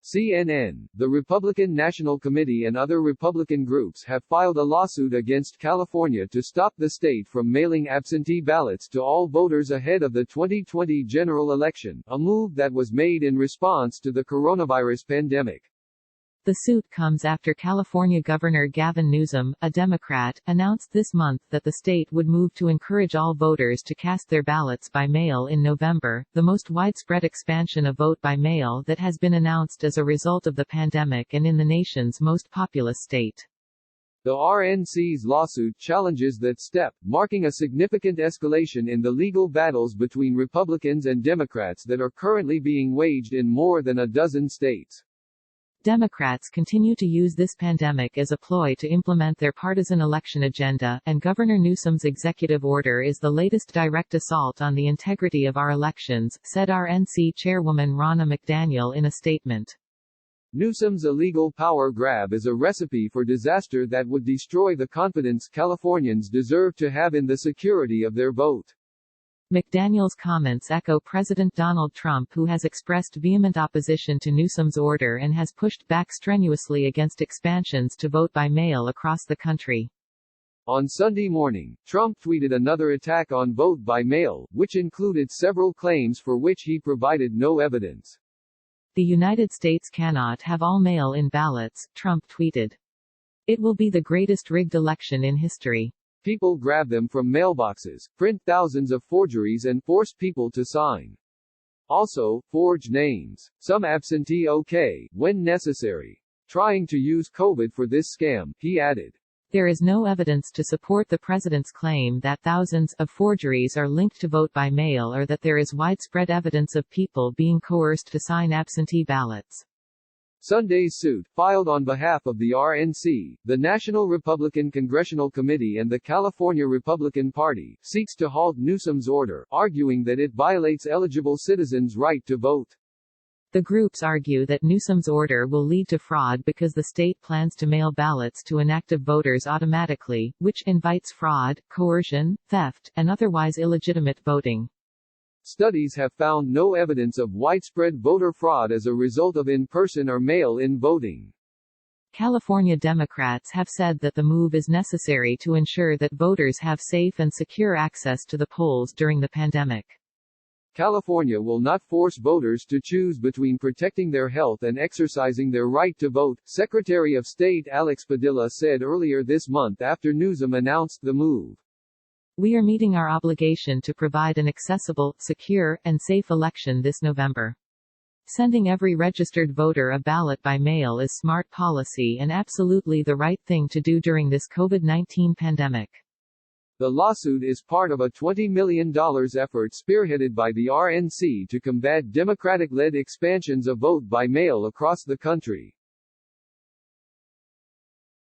CNN, the Republican National Committee and other Republican groups have filed a lawsuit against California to stop the state from mailing absentee ballots to all voters ahead of the 2020 general election, a move that was made in response to the coronavirus pandemic. The suit comes after California Governor Gavin Newsom, a Democrat, announced this month that the state would move to encourage all voters to cast their ballots by mail in November, the most widespread expansion of vote by mail that has been announced as a result of the pandemic and in the nation's most populous state. The RNC's lawsuit challenges that step, marking a significant escalation in the legal battles between Republicans and Democrats that are currently being waged in more than a dozen states. Democrats continue to use this pandemic as a ploy to implement their partisan election agenda, and Governor Newsom's executive order is the latest direct assault on the integrity of our elections, said RNC Chairwoman Ronna McDaniel in a statement. Newsom's illegal power grab is a recipe for disaster that would destroy the confidence Californians deserve to have in the security of their vote. McDaniel's comments echo President Donald Trump, who has expressed vehement opposition to Newsom's order and has pushed back strenuously against expansions to vote by mail across the country. On Sunday morning, Trump tweeted another attack on vote by mail, which included several claims for which he provided no evidence. The United States cannot have all mail-in ballots, Trump tweeted. It will be the greatest rigged election in history. People grab them from mailboxes, print thousands of forgeries and force people to sign. Also, forge names. Some absentee okay, when necessary. Trying to use COVID for this scam, he added. There is no evidence to support the president's claim that thousands of forgeries are linked to vote by mail or that there is widespread evidence of people being coerced to sign absentee ballots. Sunday's suit, filed on behalf of the RNC, the National Republican Congressional Committee and the California Republican Party, seeks to halt Newsom's order, arguing that it violates eligible citizens' right to vote. The groups argue that Newsom's order will lead to fraud because the state plans to mail ballots to inactive voters automatically, which invites fraud, coercion, theft, and otherwise illegitimate voting. Studies have found no evidence of widespread voter fraud as a result of in-person or mail-in voting. California Democrats have said that the move is necessary to ensure that voters have safe and secure access to the polls during the pandemic. California will not force voters to choose between protecting their health and exercising their right to vote, Secretary of State Alex Padilla said earlier this month after Newsom announced the move. We are meeting our obligation to provide an accessible, secure, and safe election this November. Sending every registered voter a ballot by mail is smart policy and absolutely the right thing to do during this COVID-19 pandemic. The lawsuit is part of a $20 million effort spearheaded by the RNC to combat Democratic-led expansions of vote by mail across the country.